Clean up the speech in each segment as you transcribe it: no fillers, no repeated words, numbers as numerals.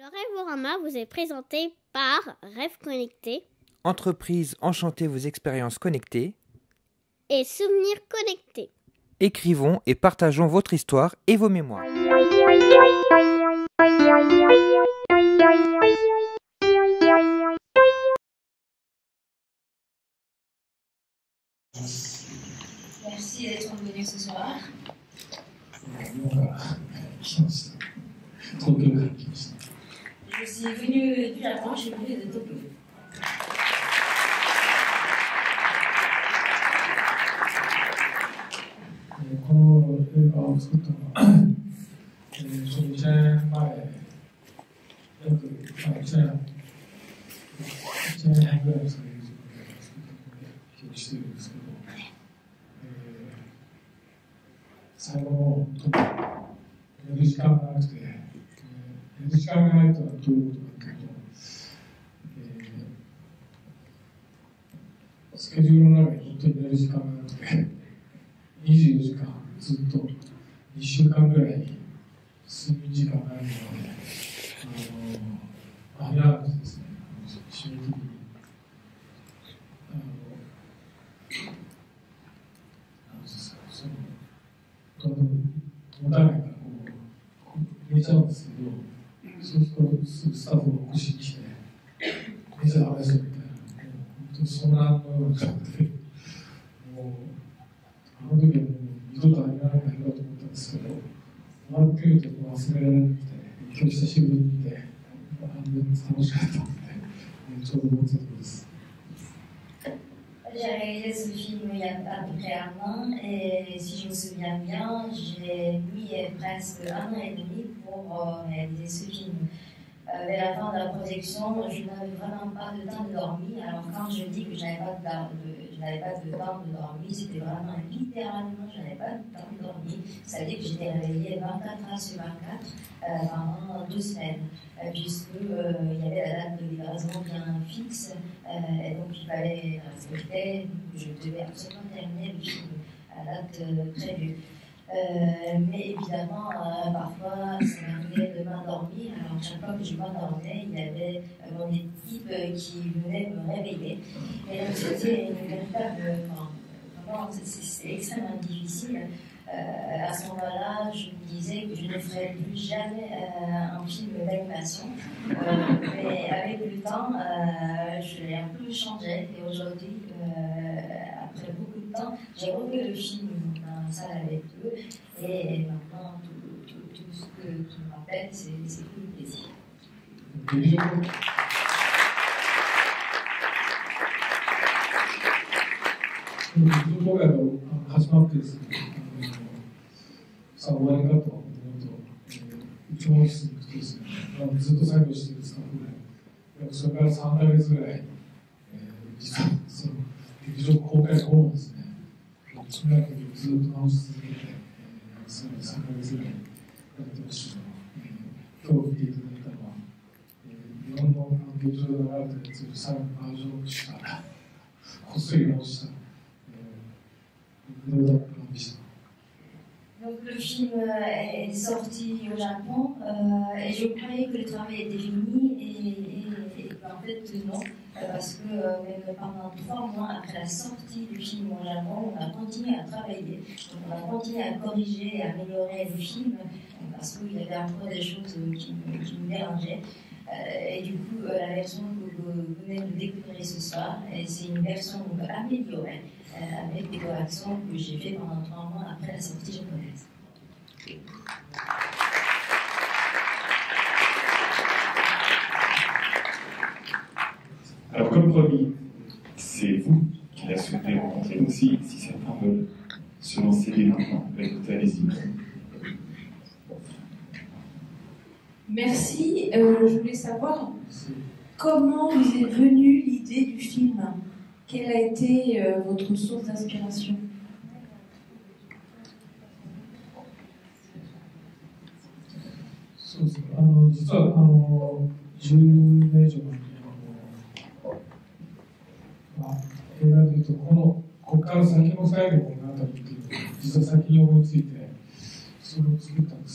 Le Rêvorama vous est présenté par Rêve Connecté, Entreprise enchantée vos expériences connectées, et Souvenirs Connectés. Écrivons et partageons votre histoire et vos mémoires. Merci d'être venu ce soir. Je suis venue du Japon, je suis venue de Tokyo. J'ai réalisé ce film il y a à peu près 1 an et si je me souviens bien, j'ai mis presque 1 an et demi pour réaliser ce film. Vers la fin de la projection, je n'avais vraiment pas de temps de dormir. Alors quand je dis que je n'avais pas de temps de dormir, c'était vraiment littéralement, je n'avais pas de temps de dormir. Ça veut dire que j'étais réveillée 24 heures sur 24 pendant 2 semaines, puisqu'il y avait la date de livraison bien fixe, et donc il fallait respecter, je devais absolument terminer le film à la date prévue. Mais évidemment, parfois, ça m'arrivait de m'endormir. Alors, chaque fois que je m'endormais, il y avait mon équipe qui venait me réveiller. Et donc, c'était une véritable. Vraiment, c'était extrêmement difficile. À ce moment-là, je me disais que je ne ferais plus jamais un film d'animation. Mais avec le temps, je l'ai un peu changé. Et aujourd'hui, après beaucoup de temps, j'ai refait le film dans la salle avec eux. Et maintenant, tout ce qui m'appelle, c'est tout le plaisir. Donc le film est sorti au Japon et je croyais que le travail était fini et en fait non, parce que même pendant 3 mois après la sortie du film au Japon, on a continué à travailler, on a continué à corriger et à améliorer le film parce qu'il y avait encore des choses qui me dérangeaient. Et du coup, la version que vous venez de découvrir ce soir, c'est une version améliorée avec des corrections que j'ai fait pendant 3 mois après la sortie japonaise. Alors, comme promis, c'est vous qui la souhaitez rencontrer. Donc, si certains veulent se lancer dès maintenant, écoutez, allez-y. Merci. Je voulais savoir comment vous est venue l'idée du film. Quelle a été votre source d'inspiration?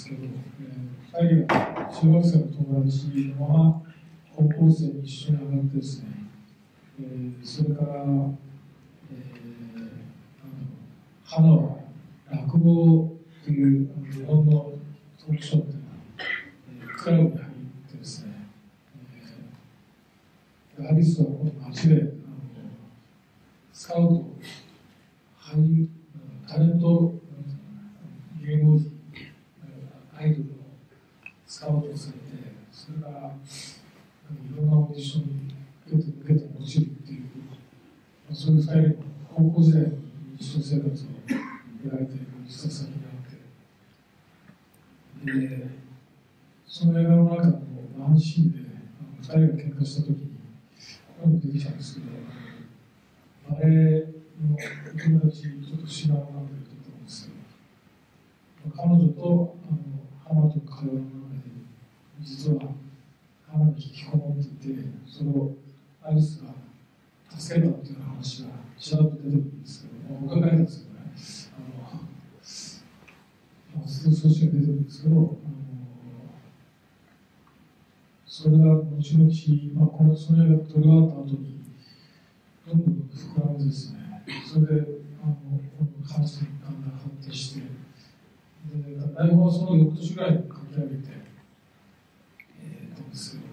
けど、2人が中学生の友達のまま高校生に一緒に上がってですね、それから、花は落語という日本のトークショーみたいな、クラブに入ってですね、アリスはこの街でスカウト、俳優、タレント、芸能人、アイドルのスカウトをされて、それからいろんなオーディションに受けて落ちるっていう、そういう2人の高校時代の日常生活を描いている一冊先があって、でその映画の中のワンシーンで2人が喧嘩したときに、ここに出てきたんですけど、バレエのお友達、ちょっと知らなかったりと思うんですけど、彼女と花と会話の中で、実は花に引きこもっていて、それをアリスが助けたっていう話がちらっと出てくるんですけど、僕が書いたんですけどね、そういう数字が出てくるんですけど、それが後々、その映画が撮り終わった後に、どんどん膨らんでですね、それで話にだんだん発展して、台本はその翌年ぐらいに書き上げて、たんですけど、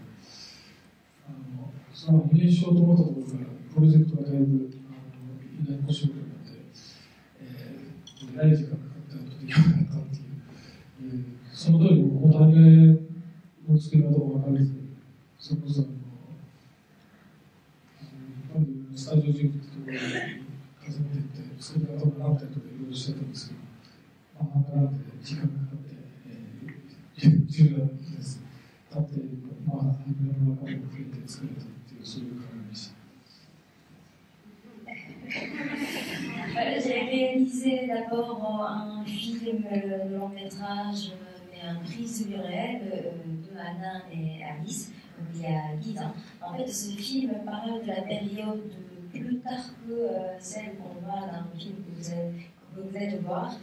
そのアニメーションをと思ったところから、プロジェクトがだいぶややこしいことになって、長い時間かかったとできなかったっていう、その通り、本当アニメの作り方を分からず、それこそスタジオジムってところに訪ねていって、作り方を習ったりとかいろいろしてたんですけど、なんで時間がかかって、10年です。経って、アニメの中でも増えて作れたっていう、そういう感じでした。J'ai réalisé d'abord un film long métrage, mais un prise du réel de Anna et Alice, il y a 10 ans. En fait, ce film parle de la période plus tard que celle qu'on voit dans le film que vous allez voir.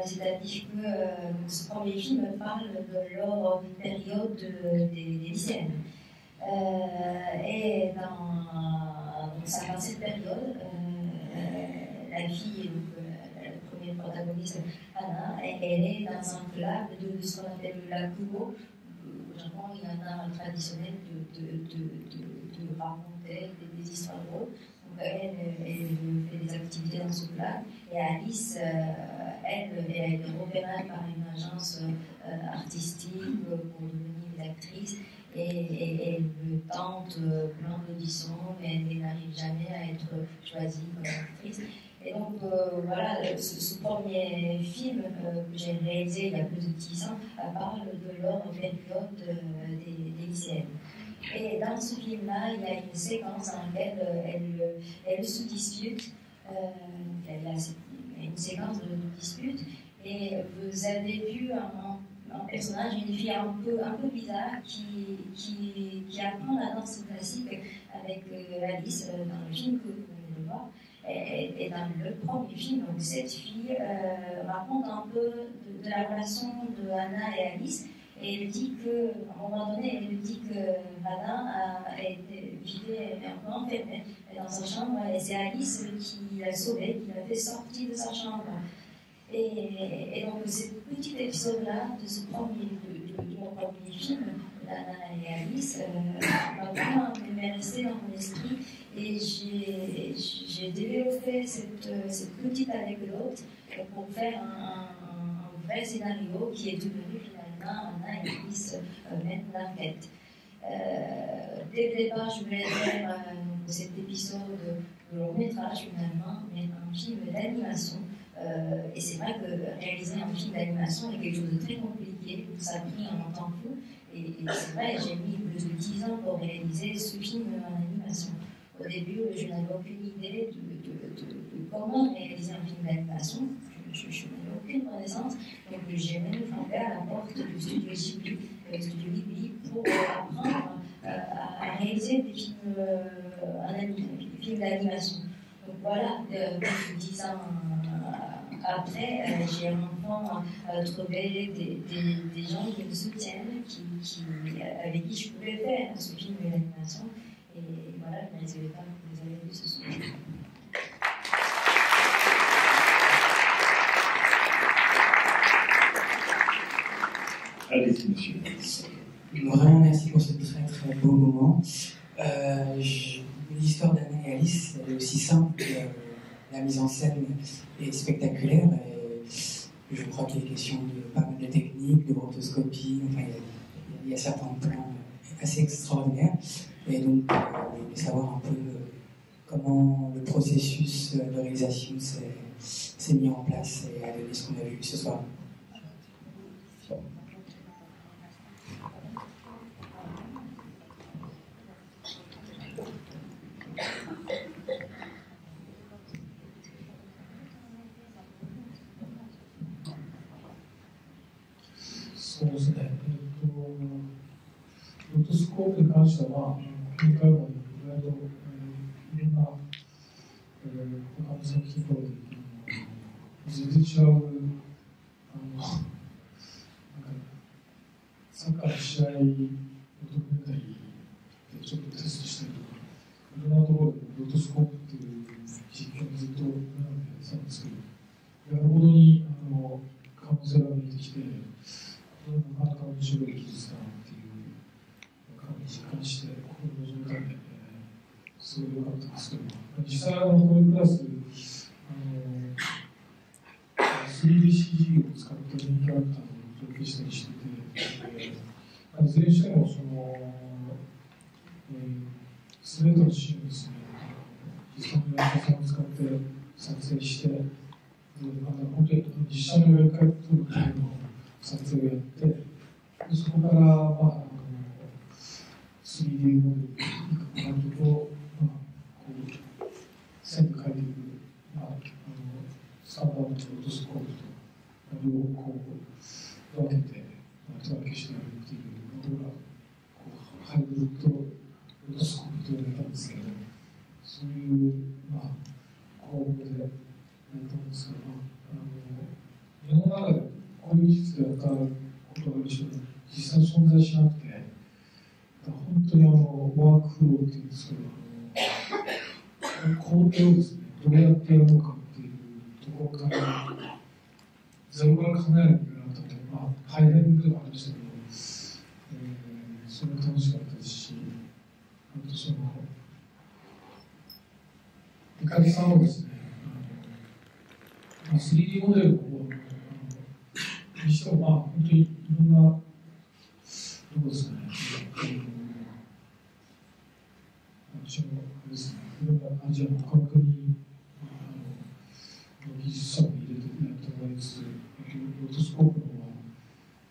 C'est-à-dire que ce premier film parle de leur période des lycéennes. Et dans cette période, la fille, la première protagoniste, Anna, elle est dans un club de ce qu'on appelle le lakugo. Au Japon, il y a un art traditionnel de raconter des histoires drôles. Donc elle fait des activités dans ce club. Et Alice, elle est repérée par une agence artistique pour devenir une actrice. Et elle tente plein d'auditions, mais elle n'arrive jamais à être choisie comme actrice. Et donc voilà, ce premier film que j'ai réalisé il y a plus de 10 ans parle de leur période des lycéennes. Et dans ce film-là, il y a une séquence dans laquelle elles se disputent. Il y a une séquence de dispute. Et vous avez vu un personnage, une fille un peu bizarre qui apprend la danse classique avec Alice dans le film que vous venez de voir. Et dans le premier film, donc, cette fille raconte un peu de la relation de Anna et Alice. Et elle dit qu'à un moment donné, elle dit que Anna vivait un peu enfermée dans sa chambre. Et c'est Alice qui l'a sauvée, qui l'a fait sortir de sa chambre. Et donc, ce petit épisode-là, de mon premier film, Anna et Alice, m'a vraiment resté dans mon esprit. Et j'ai développé cette petite anecdote pour faire un vrai scénario qui est devenu finalement Anna et Alice mènent l'enquête. Dès le départ, je voulais faire cet épisode de long métrage finalement, mais un film d'animation. Et c'est vrai que réaliser un film d'animation est quelque chose de très compliqué, ça a pris un temps fou. Et c'est vrai, j'ai mis plus de 10 ans pour réaliser ce film en animation. Au début, je n'avais aucune idée de comment réaliser un film d'animation. Je n'avais aucune connaissance. Donc j'ai même frappé à la porte du studio Ghibli pour apprendre à réaliser des films d'animation. Donc voilà, 10 ans après, j'ai enfin enfants trouver des gens qui me soutiennent, avec qui je pouvais faire ce film et l'animation. Et voilà, je ne réalisais pas que vous avez vu ce soir. Allez-y, monsieur. Vraiment merci pour ce très très beau moment. L'histoire d'Anna et Alice elle est aussi simple que la mise en scène est spectaculaire. Et je crois qu'il est question de pas mal de techniques, de rotoscopie. Enfin, il y a certains plans assez extraordinaires. Et donc, je voulais savoir un peu comment le processus de réalisation s'est mis en place et a donné ce qu'on a vu ce soir.そうですね。ロトスコープに関しては、今回も意外といろんな他の作品と全然違うなんかサッカーの試合のドキュメンタリーでちょっとテストしたりとか、いろんなところでロトスコープっていう実験をずっとやってたんですけど、やるほどに可能性が見えてきて。なかなか面白い技術だなっていう感じ実感して、ここの状態ですごい良かったですけど、実際こういうクラス、3DCG を使ったメインキャラクターを造形したりしてて、いずれにしても全てのシーンをですね、実際の役者さんを使って撮影して、本当に実写の描き方というのを撮影をやって、そこから、3D モデルになると、こう線で描いていく、スタンダードとロトスコープと両方分けて手分けしてやるっていうのがハイブリッドロトスコープと言われたんですけど、そういう工房でやったんですけど、日本の中でこういう技術でやったことがある人が実際存在しなくて、本当にワークフローっていうんですけど、工程をですね、どうやってやるのかっていうところから、ゼロから考えなきゃいけなかったので、大変ではありましたけど、それが楽しかったですし、あと三上さんはですね、3D モデルの方にしても、本当にいろんな、どこですかね、私もあれですね、いろんなアジアの他の国の技術者も入れてやってもらいつつ、ロトスコープの方は、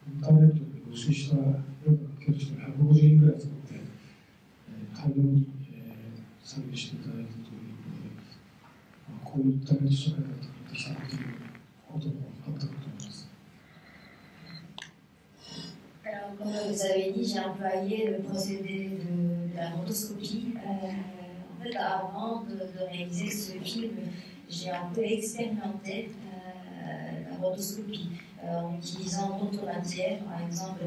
インターネットで募集した量がかける人が150人ぐらい使って、大量に作業していただいたということで、こういうインターネット社会ができたということもあったかと思います。Alors, comme vous avez dit, j'ai employé le procédé de la rotoscopie. En fait, avant de réaliser ce film, j'ai un peu expérimenté la rotoscopie en utilisant d'autres matières. Par exemple,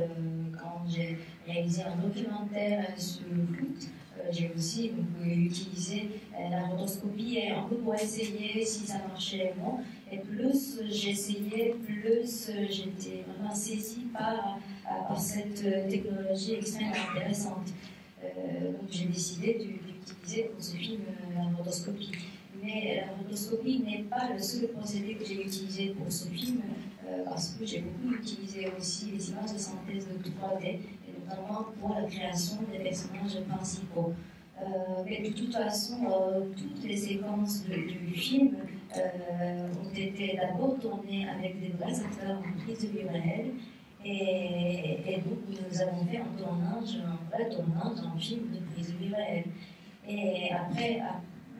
quand j'ai réalisé un documentaire sur le foot, j'ai aussi utilisé la rotoscopie un peu pour essayer si ça marchait ou non. Et plus j'essayais, plus j'étais vraiment saisie par cette technologie extrêmement intéressante. Donc j'ai décidé d'utiliser pour ce film la rotoscopie. Mais la rotoscopie n'est pas le seul procédé que j'ai utilisé pour ce film, parce que j'ai beaucoup utilisé aussi les images de synthèse de 3D, et notamment pour la création des personnages principaux. Mais de toute façon, toutes les séquences du film ont été d'abord tournées avec des vrais acteurs en prise de vue réelle, et donc nous avons fait un vrai tournage en film de prise de vue réelle. Et après,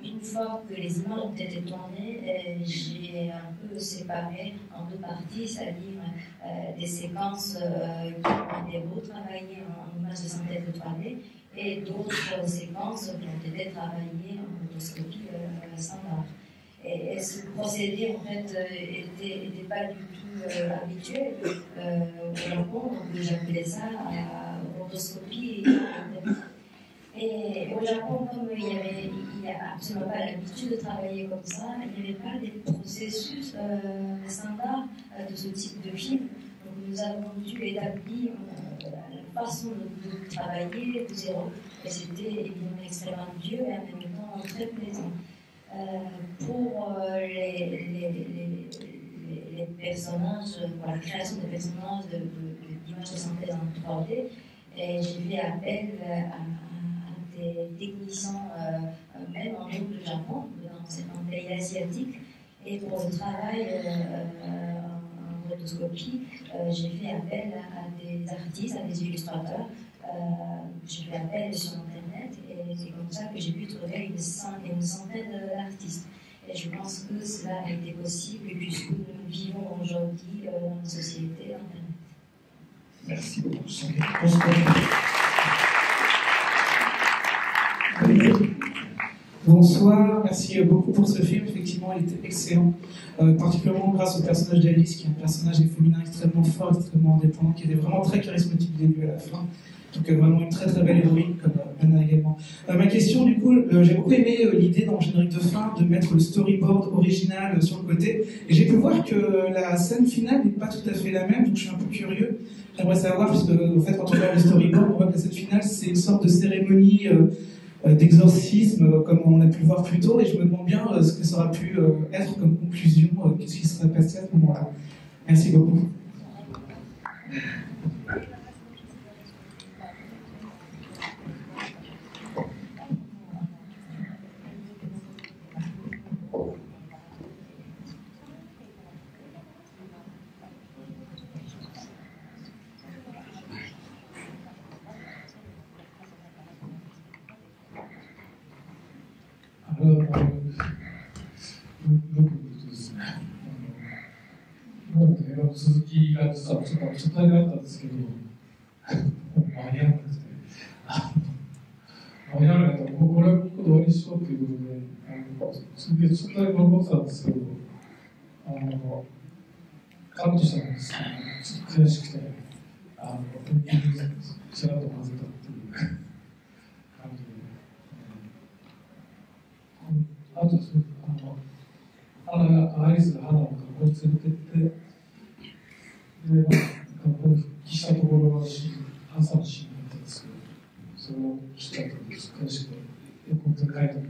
une fois que les images ont été tournées, j'ai un peu séparé en deux parties, c'est-à-dire des séquences qui ont été retravaillées en images de synthèse de 3D et d'autres séquences qui ont été travaillées en rotoscopie standard. Et ce procédé, en fait, n'était pas du tout habituel au Japon, donc j'appelais ça rotoscopie. Et au Japon, comme il n'y a absolument pas l'habitude de travailler comme ça, il n'y avait pas des processus standards de ce type de film. Donc nous avons dû établir la façon de travailler de zéro. Et c'était évidemment extrêmement dur et en même temps très plaisant. Pour les personnages, pour la création des personnages d'images de synthèse en 3D, j'ai fait appel à des techniciens, même en dehors du Japon, dans un pays asiatique. Et pour le travail en rotoscopie, j'ai fait appel à des artistes, à des illustrateurs. J'ai fait appel sur Internet et c'est comme ça que j'ai pu trouver une centaine d'artistes. Et je pense que cela a été possible puisque nous vivons aujourd'hui dans une société Internet. Merci beaucoup. Bonsoir, merci beaucoup pour ce film. Effectivement, il était excellent, particulièrement grâce au personnage d'Alice, qui est un personnage féminin extrêmement fort, extrêmement indépendant, qui était vraiment très charismatique du début à la fin. Donc vraiment une très très belle héroïne, comme Anna également. Ma question, du coup, j'ai beaucoup aimé l'idée dans le générique de fin de mettre le storyboard original sur le côté. Et j'ai pu voir que la scène finale n'est pas tout à fait la même, donc je suis un peu curieux. J'aimerais savoir, parce que en fait, quand on regarde le storyboard, on voit que la scène finale, c'est une sorte de cérémonie d'exorcisme, comme on a pu le voir plus tôt, et je me demande bien ce que ça aurait pu être comme conclusion, qu'est-ce qui serait passé à ce moment-là. Merci beaucoup.続きが実はちょっと初対があったんですけど、間に合わなくて、間に合わなかったら、これはここで終わりにしようということで、続きで初対頑張ってたんですけど、カットしたんですけど、ちょっと悔しくて、ちらっと混ぜたっていう感じで、あとですね、アイスが花を学校に連れてって、で、学校に復帰したところが朝のシーンだったんですけど、それを知った時です。悔しくて、ここで書いた時にね、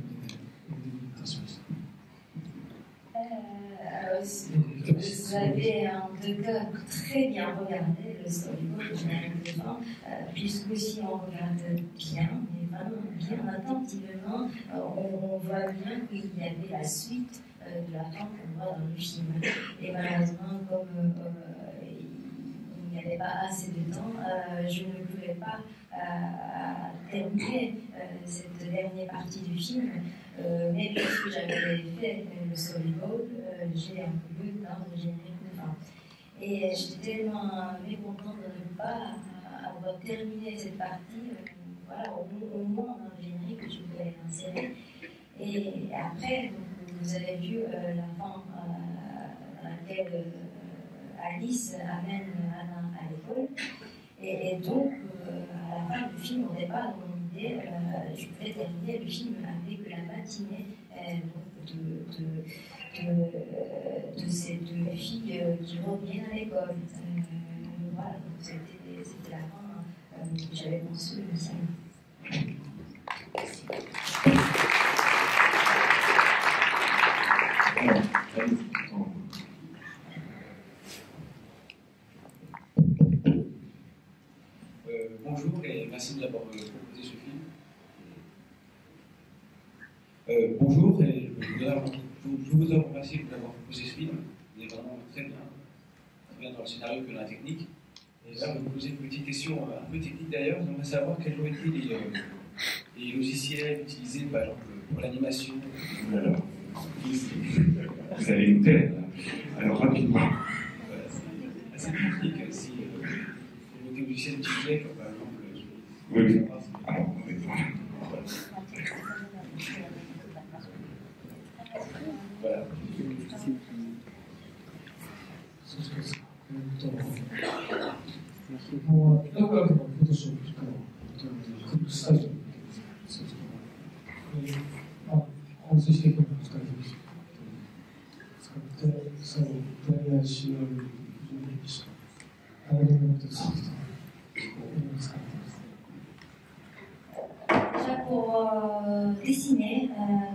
出しました。Vous avez en deux cas très bien regardé le storyboard du générique de fin, puisque si on regarde bien, mais vraiment bien attentivement, on voit bien qu'il y avait la suite de la fin qu'on voit dans le film. Et malheureusement, comme il n'y avait pas assez de temps, je ne pouvais pas terminer cette dernière partie du film, mais puisque j'avais fait le storyboard, j'ai inclus dans le générique de fin. Et j'étais tellement mécontente de ne pas avoir terminé cette partie, voilà, au moins dans le générique que je voulais insérer. Et après, vous avez vu la fin dans laquelle Alice amène Anna à l'école. Et donc, à la fin du film, au départ, dans mon idée, je pouvais terminer le film avec la matinée de ces deux filles qui reviennent à l'école. Voilà, c'était la fin que j'avais conçue initialement. Bonjour et merci de l'avoir proposé ce film. Bonjour et je vous remercie de l'avoir proposé ce film. Il est vraiment très bien dans le scénario que dans la technique. Et là, je vais vous poser une petite question un peu technique d'ailleurs. J'aimerais savoir quels ont été les logiciels utilisés par exemple pour l'animation. Alors, vous allez me taire. Alors rapidement. C'est assez technique si les logiciels utilisés comme par exemple. Oui. Alors, voilà. スタジオにそうですね。放水していくのが難しいですけど、使って最後プレイヤーしようという非常に誰でも持ってるソフトを使っています。Déjà pour dessiner,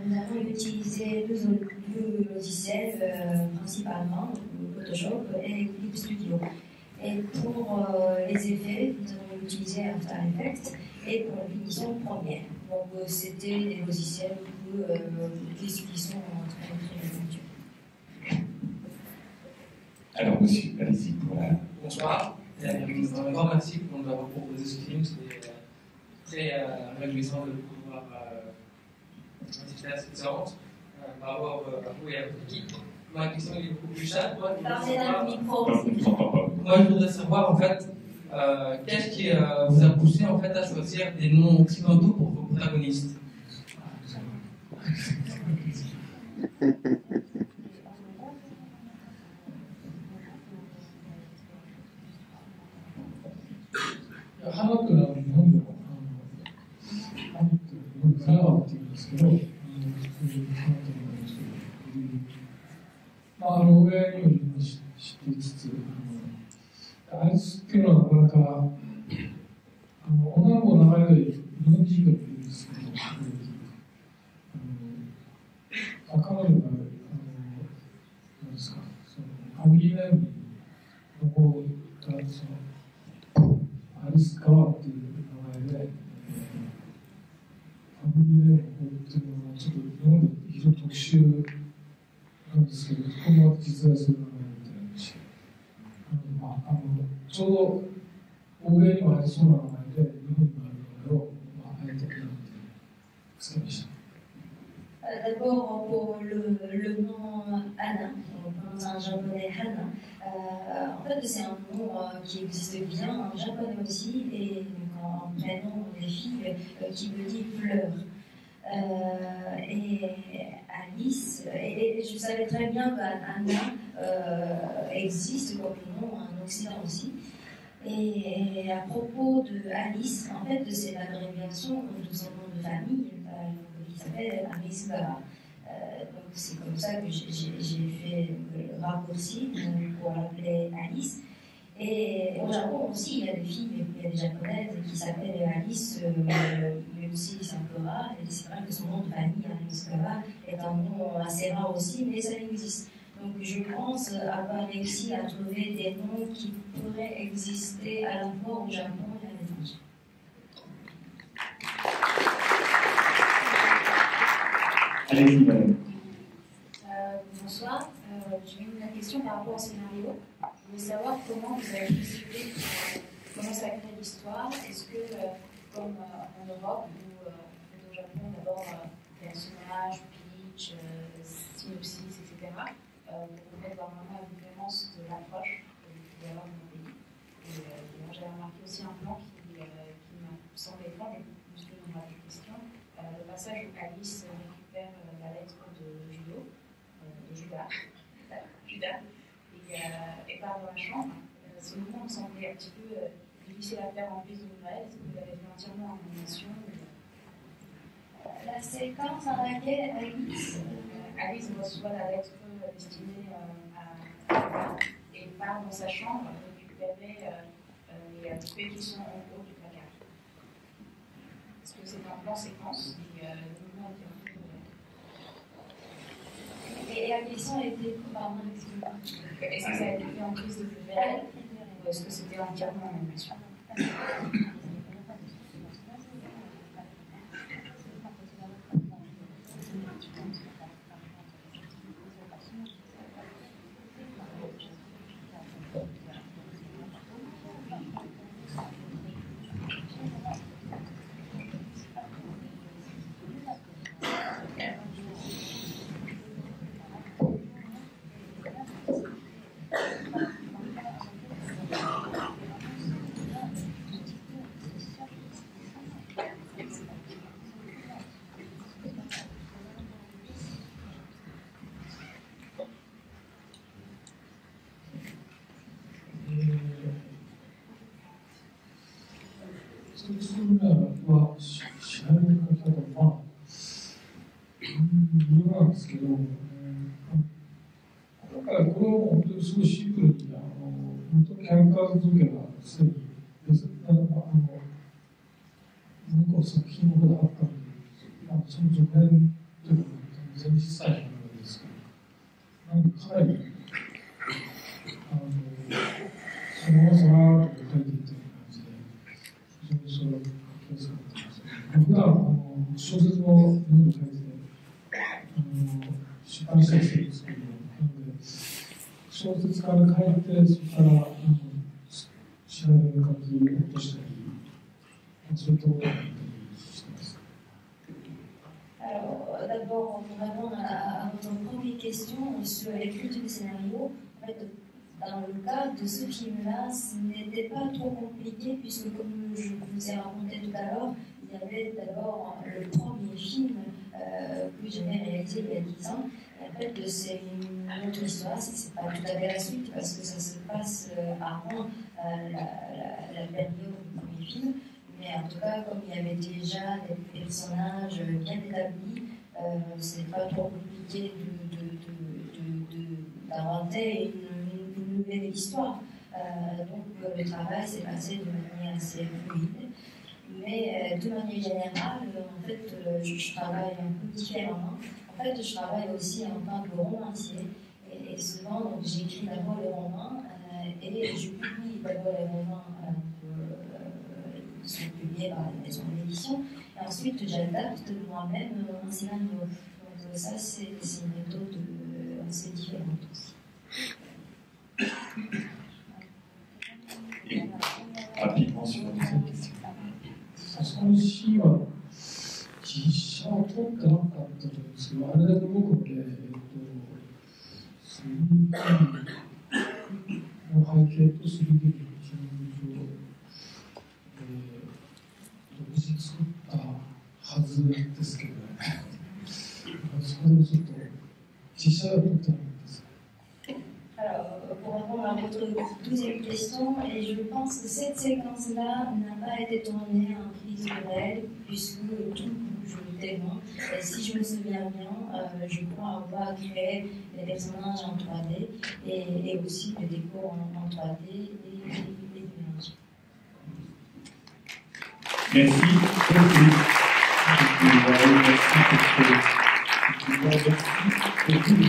nous avons utilisé deux logiciels principalement, Photoshop et Clip Studio. Et pour les effets, nous avons utilisé After Effects et pour la finition Premiere. Donc c'était des logiciels qui sont très éventuels. Alors monsieur, allez-y pour la... Bonsoir, un grand merci pour nous avoir proposé ce film. C'était très réjouissant de pouvoir assister à cette séance. Bravo à vous et à votre équipe. Ma question est beaucoup plus simple. Moi, je voudrais savoir en fait, qu'est-ce qui vous a poussé en fait à choisir des noms occidentaux pour vos protagonistes?アイスっていうのはなかなか女の子の名前で日本人がいるんですけど、彼女が何ですか、そのファミリーネームの方がアリス川っていう名前で、ファミリーネームの方っていうのはちょっと日本で非常に特殊なんですけど、そこも実在する名前みたいなし。ちょうど欧米にもありそうな名前で日本にもある名前をあえて選んで使いました。D'abord pour le nom Anna, on prononce en japonais Hana. En fait, c'est un nom qui existe bien en japonais aussi, et donc en prénom des filles qui veut dire fleur. Et Alice, et je savais très bien qu'Anna existe comme nom en Occident aussi. Et à propos de Alice, en fait, c'est l'abréviation de son nom de famille, qui s'appelle Alice Gara. Donc c'est comme ça que j'ai fait le raccourci pour l'appeler Alice. Et au Japon aussi, il y a des filles, il y a des japonaises qui s'appellent Alice, mais aussi Sakura. Et c'est vrai que son nom de famille, Alice Gara, est un nom assez rare aussi, mais ça existe. Donc je pense avoir réussi à trouver des noms qui pourraient exister à la fois au Japon et à l'étranger. Allez-y, madame. Bonsoir, j'ai une question par rapport au scénario. Je voulais savoir comment vous avez décidé, comment ça a créé l'histoire. Est-ce que, comme en Europe ou au Japon, d'abord personnage, pitch, synopsis, etc., pour peut-être voir vraiment la différence de l'approche qu'il peut y avoir dans mon pays. Et j'avais remarqué aussi un plan qui m'a semblé étrange, je me suis posé une question. Le passage où Alice récupère la lettre de Judas, et part dans la chambre. Ce mouvement me semblait un petit peu difficile à faire en prise de nouvelles. Est-ce que vous l'avez fait entièrement en animation? La séquence dans laquelle Alice reçoit la lettre destinée à et part dans sa chambre récupérer les poupées qui sont en haut du placard. Est-ce que c'est un plan séquence et le mouvement était un peu... Et la question était, pardon, excusez-moi. Est-ce que ça a été fait en prise de nouvelles ou est-ce que c'était entièrement en animation? 一つは仕上げの書き方は、いろいろなんですけど、今回これは本当にすごいシンプルに、本当にキャラクター付けがすでに、向こう作品の方であったので、その助言というか、前日最初のわけですけど、なんかかなり、そのままさらっと書いていったような感じで、非常にそれを書きやすかったです。普段、小説も読んで書いてて、出版したりしてるんですけど、なので、小説から書いて、そこから仕上げの書き落としたり、それと書いたりしてます。Alors, d'abord, pour répondre à votre première question sur l'écriture du scénario, en fait, dans le cas de ce film-là, ce n'était pas trop compliqué, puisque comme je vous ai raconté tout à l'heure, il y avait d'abord le premier film que j'avais réalisé il y a 10 ans. Et en fait, c'est une autre histoire, c'est pas tout à fait la suite, parce que ça se passe avant la période du premier film. Mais en tout cas, comme il y avait déjà des personnages bien établis, c'est pas trop compliqué d'inventer une nouvelle histoire. Donc le travail s'est passé de manière assez fluide. Mais de manière générale, en fait, je travaille un peu différemment. En fait, je travaille aussi en tant que romancier. Et souvent, j'écris d'abord les romans et je publie d'abord les romans. Sont publiés par les maisons d'édition, et ensuite j'adapte moi-même un scénario. Donc ça, c'est une méthode assez différente aussi. Et rapidement sur cette question. そのシーンは実写を撮ってなかったと思うんですけど、あれだけ僕もね、3D の背景と 3D の独自作ったはずですけどね。そこでもちょっと実写は撮ってなかったです。Alors, pour répondre à votre deuxième question, et je pense que cette séquence-là n'a pas été tournée en prise réelle, puisque tout bouge tellement. Et si je me souviens bien, je crois avoir créé les personnages en 3D et aussi le décor en 3D et les images. Merci beaucoup. Merci.